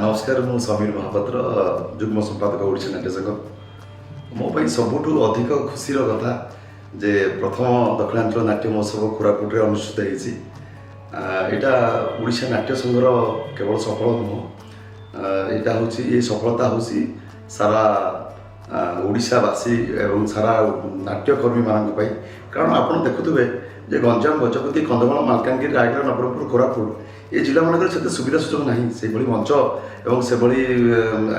नमस्कार मु समीर महापात्र जुग्म संपादक ओडिशा नाट्य संघ मो सबुठ अधिक खुशी कथा जे प्रथम दक्षिणांचल नाट्य महोत्सव कोरापुट अनुष्ठित होती यहाँ ओडिशा नाट्य संघर केवल सफल नुह यहाँ हूँ ये सफलता हूँ सारा ओडिशावासी एवं सारा नाट्यकर्मी मान कारण आप देखुए जे गंजाम गजपति कंधमाल मालकानगिरी रायगढ़ नवरंगपुर कोरापुट ये जिला मानक से सुविधा सुजोग ना से मंच एवं से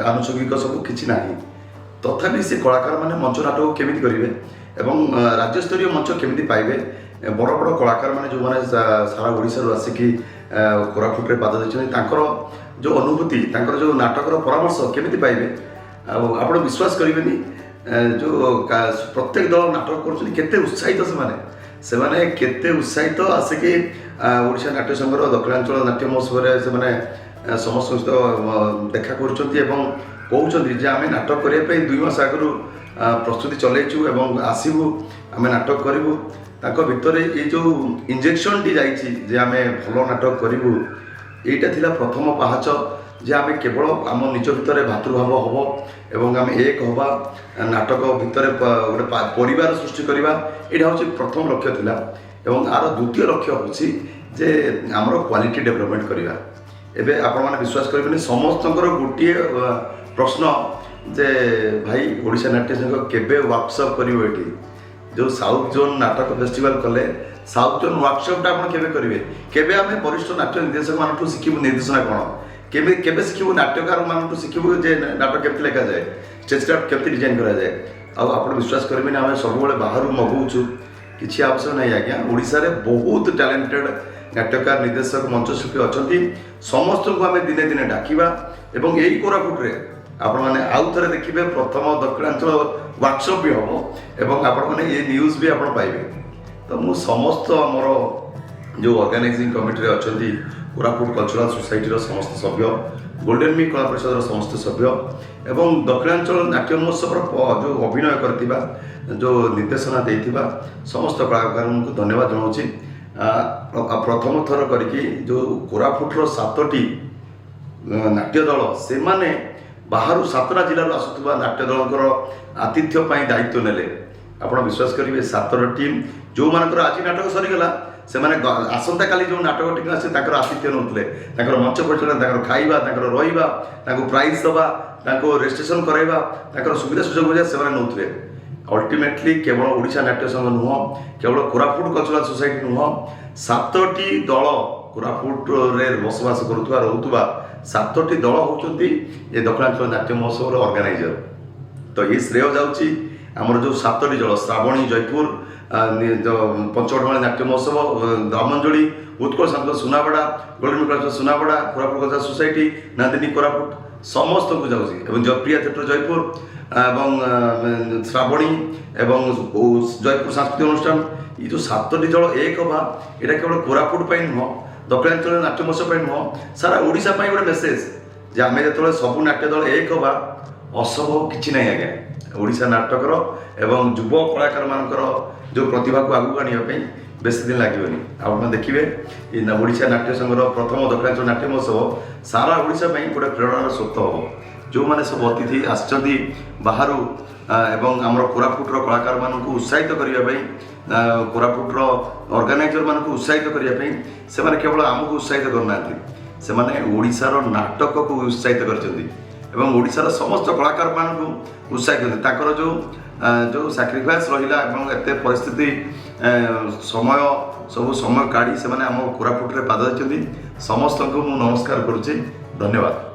आनुषंगिक सब किसी ना तथापि से कलाकार मैंने मंच नाटक केमी करेंगे एवं राज्यस्तरीय मंच केमी पाइबे बड़ बड़ कलाकार मैंने जो मैंने सारा ओडिशा आसिकी कोरापुट पाद देते जो अनुभूति जो नाटकर परामर्श केमी पाइबे आप विश्वास करेंगे जो प्रत्येक दल नाटक कर उत्साहित से माने केते उत्साहित आसिकी ओडिशा नाट्य संघर दक्षिणांचल नाट्य महोत्सव से समस्त देखा कहते आम नाटक करने 2 मास आगु प्रस्तुति चलैचु एवं आसबू आम नाटक करूँ भितर ये जो इंजेक्शन टी जाइए आम भल नाटक करूँ यहाँ थिला प्रथम पाहाच जे आम केवल आम निज भितर भातृभाव हम एवं आम एक हवा नाटक भितर गोटे परिवार सृष्टि करवा यहाँ हूँ प्रथम लक्ष्य थिला एवं आर द्वितीय लक्ष्य हूँ जे आमर क्वालिटी डेवलपमेंट करवा एबे आपण माने विश्वास करेंगे समस्त गोटे प्रश्न जे भाई ओडिशा नाट्य संघ केबे वर्कशॉप करिवो एठी जो साउथ जोन नाटक फेस्टिवल कले साउथ जोन वर्कशॉप आप करेंगे केबे आम वरिष्ठ नाट्य निर्देशक मान शिखू निर्देशना कौन केबे केबे शिखू नाट्यकार मान शिखू जे नाटक केमती लेखा जाए स्टेज क्राफ्ट केमती डिजाइन करा जाए आप विश्वास करेंगे आम सब बाहर मगौचु किसी आवश्यक नहीं आज्ञा ओडिशा रे बहुत टैलेंटेड नाट्यकार निर्देशक मंचशिल्पी अच्छा समस्त को आम दिने दिने डाकिबा एवं यही कोरापुट रे आपण माने आउ थरे देखिबे प्रथम दक्षिणांचल वर्कशॉप भी हम एवं आपण माने ये न्यूज़ भी आपण पाइबे तो मु समस्त आमर जो ऑर्गेनाइजिंग कमिटी रे अछंती कोरापुट कल्चरल सोसाइटी समस्त सभ्य गोल्डन मी कला परिषद समस्त सभ्य एवं दक्षिणांचल नाट्य महोत्सव जो अभिनय करथिबा जो निर्देशना देथिबा समस्त कलाकार को धन्यवाद जनाउछि प्रथम थर करके जो कोरापुट 7टी नाट्य दल से माने बाहर 7टा जिला आसुवा नाट्य दल आतिथ्य दायित्व नेले आप विश्वास करेंगे 7टा टीम जो मानकर आज नाटक सरीगला से माने आसंता काली जो नाटक टीम आसे आतिथ्य नौते मंच परिचालन खाइबा रहिबा प्राइज दबा रेजिस्ट्रेशन कराइबा सुविधा सुजोग से नौते अल्टीमेटली केवल ओडिशा नाट्य संघ नुह केवल कोरापुट कल्चरल सोसाइटी नुह 7टी दल कोरापुट रे बसवास करुवा रोवा 7टी दल होती ये दक्षिणांचल नाट्य महोत्सव ऑर्गेनाइजर तो ये श्रेय जाऊँगी आमर जो 7टी दल श्रावणी जयपुर पंचवटमाली नाट्य महोत्सव दामंजली उत्कल सांस्कृतिक Sunabeda golden culture Sunabeda Koraput cultural society Nandini Koraput समस्त को जाऊँगी जयप्रिया थिएटर जयपुर एवं श्रावणी एवं जयपुर सांस्कृतिक अनुष्ठान ये जो 7टी दल एक हवा यहाँ केवल कोरापुट नुह दक्षिणांचल नाट्य महोत्सव नुह सारा ओडिशा गोटे मेसेज जे आम जो सब नाट्य दल एक हवा असंभव किसी ना आज्ञा ओडिशा नाटकर एवं युव कलाकार मानकर जो प्रतिभा को आगू आने बेस दिन लगे आप देखिए ओडिशा नाट्य संघर प्रथम दक्षिणांचल नाट्य महोत्सव सारा ओडिशा गोटे प्रेरणार स्रोत हम जो मैंने सब अतिथि आसचंदी बाहर एवं आमर कोरापुटर कलाकार मान उत्साहित करने कोरापुटर ऑर्गेनाइजर मान उत्साहित करने से केवल आमको उत्साहित करना से ओडिशार नाटक को उत्साहित कर ओडिशार समस्त कलाकार मान उत्साहित कर जो जो सैक्रिफाइस रहा एत परिस्थिति समय सब समय काढ़ी से आम कोरापुट पाद देते समस्त को नमस्कार करुच्ची धन्यवाद।